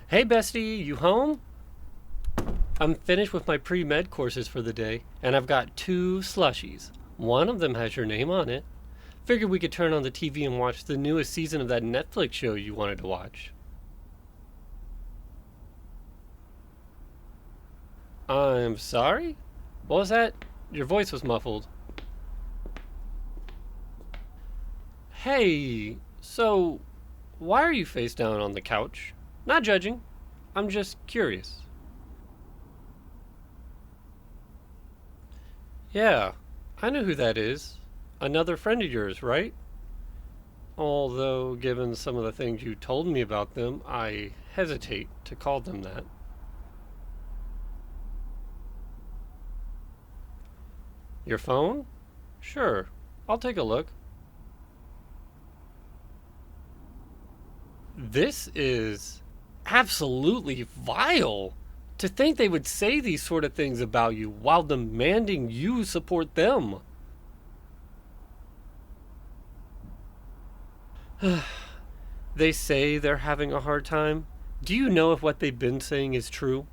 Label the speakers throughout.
Speaker 1: Hey, Bestie, you home? I'm finished with my pre-med courses for the day, and I've got two slushies. One of them has your name on it. Figured we could turn on the TV and watch the newest season of that Netflix show you wanted to watch. I'm sorry? What was that? Your voice was muffled. Hey, so why are you face down on the couch? Not judging. I'm just curious. Yeah, I know who that is. Another friend of yours, right? Although, given some of the things you told me about them, I hesitate to call them that. Your phone? Sure, I'll take a look. This is absolutely vile. To think they would say these sort of things about you while demanding you support them. They say they're having a hard time. Do you know if what they've been saying is true?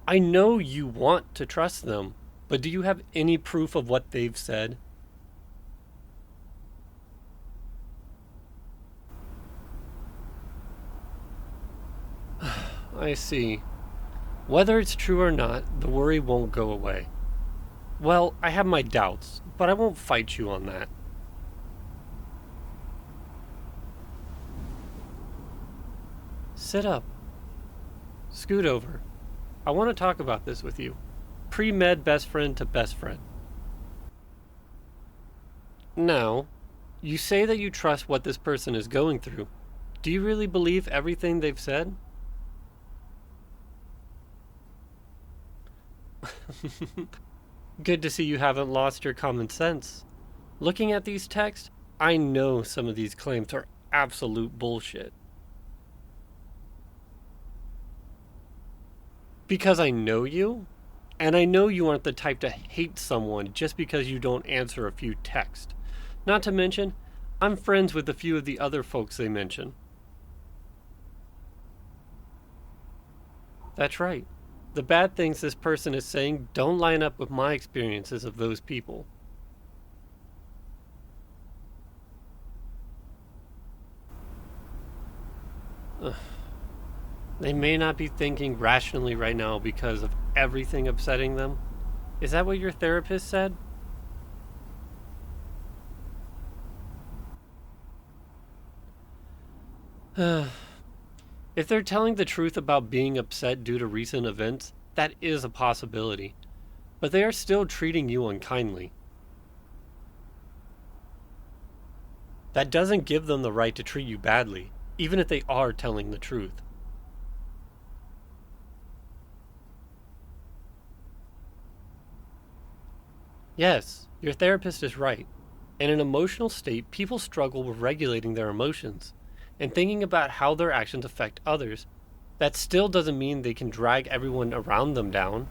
Speaker 1: I know you want to trust them, but do you have any proof of what they've said? I see. Whether it's true or not, the worry won't go away. Well, I have my doubts, but I won't fight you on that. Sit up. Scoot over. I want to talk about this with you. Pre med best friend to best friend. Now, you say that you trust what this person is going through. Do you really believe everything they've said? Good to see you haven't lost your common sense. Looking at these texts, I know some of these claims are absolute bullshit. Because I know you, and I know you aren't the type to hate someone just because you don't answer a few texts. Not to mention, I'm friends with a few of the other folks they mention. That's right. The bad things this person is saying don't line up with my experiences of those people. Ugh. They may not be thinking rationally right now because of everything upsetting them. Is that what your therapist said? If they're telling the truth about being upset due to recent events, that is a possibility. But they are still treating you unkindly. That doesn't give them the right to treat you badly, even if they are telling the truth. Yes, your therapist is right. In an emotional state, people struggle with regulating their emotions and thinking about how their actions affect others. That still doesn't mean they can drag everyone around them down.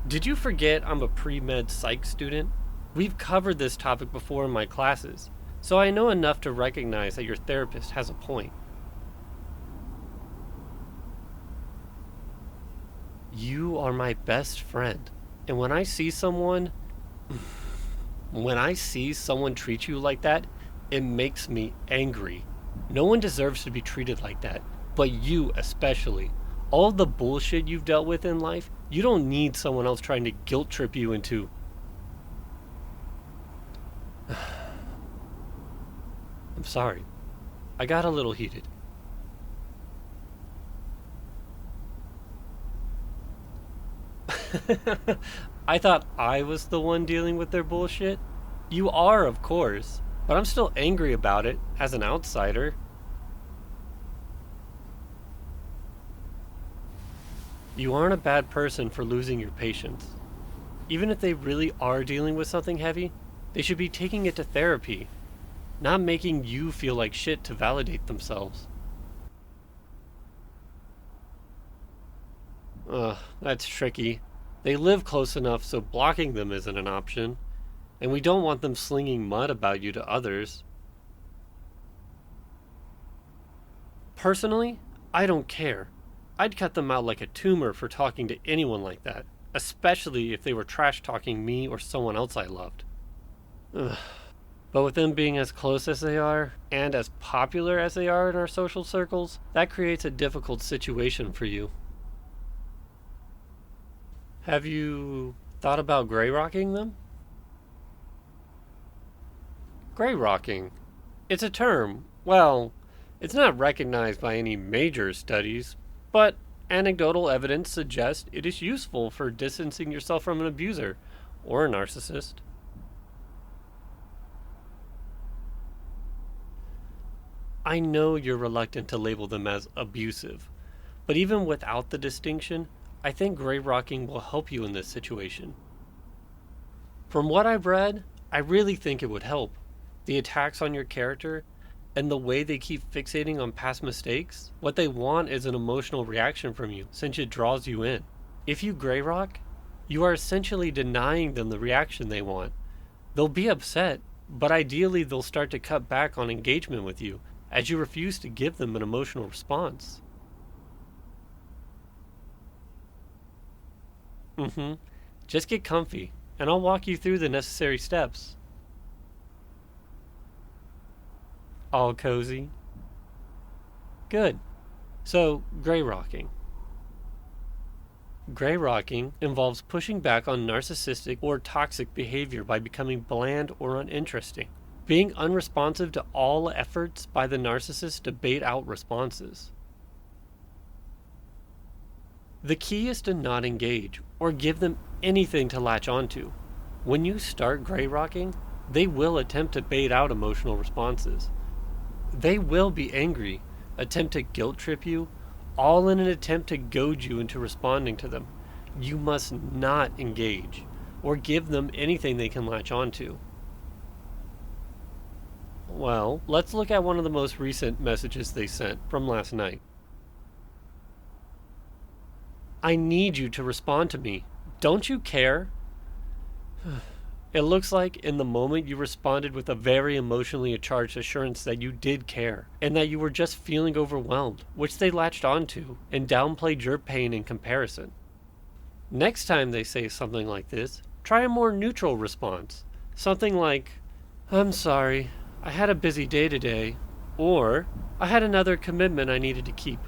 Speaker 1: Did you forget I'm a pre med psych student? We've covered this topic before in my classes, so I know enough to recognize that your therapist has a point. You are my best friend, and when I see someone treat you like that, it makes me angry. No one deserves to be treated like that, but you especially. All the bullshit you've dealt with in life, you don't need someone else trying to guilt trip you into. I'm sorry. I got a little heated. I thought I was the one dealing with their bullshit. You are, of course, but I'm still angry about it as an outsider. You aren't a bad person for losing your patience. Even if they really are dealing with something heavy, they should be taking it to therapy, not making you feel like shit to validate themselves. Ugh, that's tricky. They live close enough so blocking them isn't an option. And we don't want them slinging mud about you to others. Personally, I don't care. I'd cut them out like a tumor for talking to anyone like that, especially if they were trash talking me or someone else I loved. Ugh. But with them being as close as they are, and as popular as they are in our social circles, that creates a difficult situation for you. Have you thought about gray rocking them? Gray rocking. It's a term. Well, it's not recognized by any major studies, but anecdotal evidence suggests it is useful for distancing yourself from an abuser or a narcissist. I know you're reluctant to label them as abusive, but even without the distinction, I think gray rocking will help you in this situation. From what I've read, I really think it would help. The attacks on your character and the way they keep fixating on past mistakes, what they want is an emotional reaction from you since it draws you in. If you gray rock, you are essentially denying them the reaction they want. They'll be upset, but ideally they'll start to cut back on engagement with you as you refuse to give them an emotional response. Just get comfy, and I'll walk you through the necessary steps. All cozy? Good. So, gray rocking. Gray rocking involves pushing back on narcissistic or toxic behavior by becoming bland or uninteresting. Being unresponsive to all efforts by the narcissist to bait out responses. The key is to not engage or give them anything to latch onto. When you start gray rocking, they will attempt to bait out emotional responses. They will be angry, attempt to guilt trip you, all in an attempt to goad you into responding to them. You must not engage or give them anything they can latch onto. Well, let's look at one of the most recent messages they sent from last night. I need you to respond to me. Don't you care? It looks like in the moment you responded with a very emotionally charged assurance that you did care, and that you were just feeling overwhelmed, which they latched onto, and downplayed your pain in comparison. Next time they say something like this, try a more neutral response. Something like, I'm sorry, I had a busy day today, or I had another commitment I needed to keep.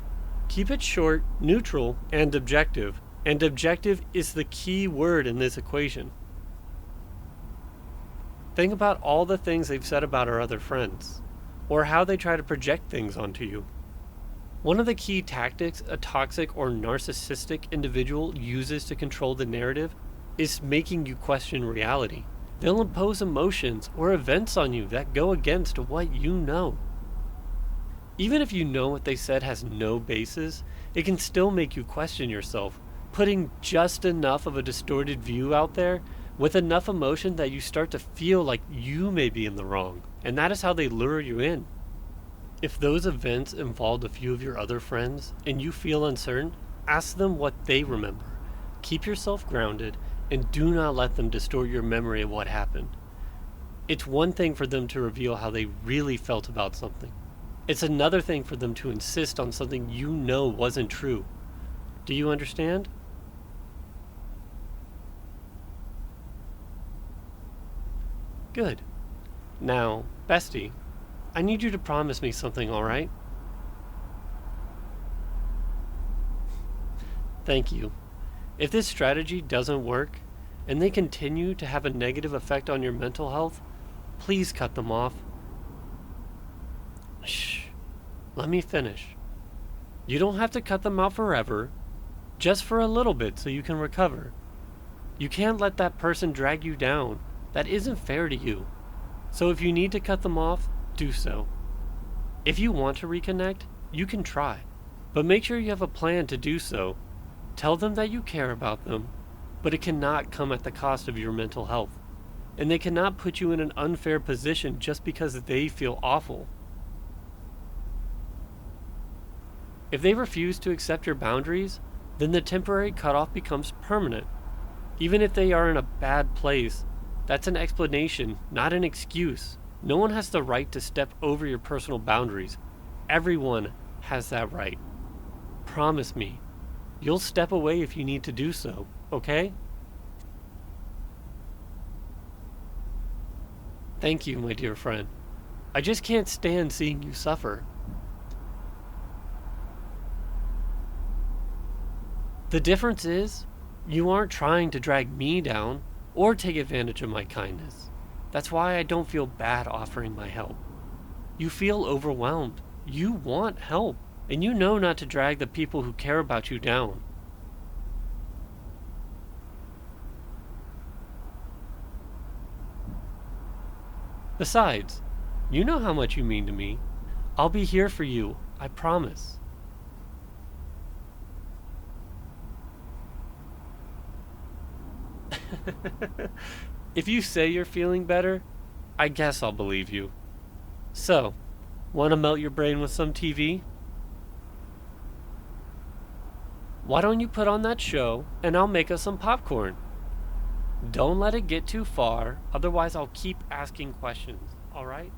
Speaker 1: Keep it short, neutral, and objective is the key word in this equation. Think about all the things they've said about our other friends, or how they try to project things onto you. One of the key tactics a toxic or narcissistic individual uses to control the narrative is making you question reality. They'll impose emotions or events on you that go against what you know. Even if you know what they said has no basis, it can still make you question yourself, putting just enough of a distorted view out there with enough emotion that you start to feel like you may be in the wrong, and that is how they lure you in. If those events involved a few of your other friends and you feel uncertain, ask them what they remember. Keep yourself grounded and do not let them distort your memory of what happened. It's one thing for them to reveal how they really felt about something. It's another thing for them to insist on something you know wasn't true. Do you understand? Good. Now, Bestie, I need you to promise me something, alright? Thank you. If this strategy doesn't work, and they continue to have a negative effect on your mental health, please cut them off. Shh. Let me finish. You don't have to cut them out forever, just for a little bit so you can recover. You can't let that person drag you down. That isn't fair to you. So if you need to cut them off, do so. If you want to reconnect, you can try, but make sure you have a plan to do so. Tell them that you care about them, but it cannot come at the cost of your mental health, and they cannot put you in an unfair position just because they feel awful. If they refuse to accept your boundaries, then the temporary cutoff becomes permanent. Even if they are in a bad place, That's an explanation, not an excuse. No one has the right to step over your personal boundaries. Everyone has that right. Promise me, you'll step away if you need to do so, okay? Thank you, my dear friend. I just can't stand seeing you suffer. The difference is, you aren't trying to drag me down or take advantage of my kindness. That's why I don't feel bad offering my help. You feel overwhelmed. You want help, and you know not to drag the people who care about you down. Besides, you know how much you mean to me. I'll be here for you, I promise. If you say you're feeling better, I guess I'll believe you. So, want to melt your brain with some TV? Why don't you put on that show and I'll make us some popcorn? Don't let it get too far, otherwise, I'll keep asking questions, alright?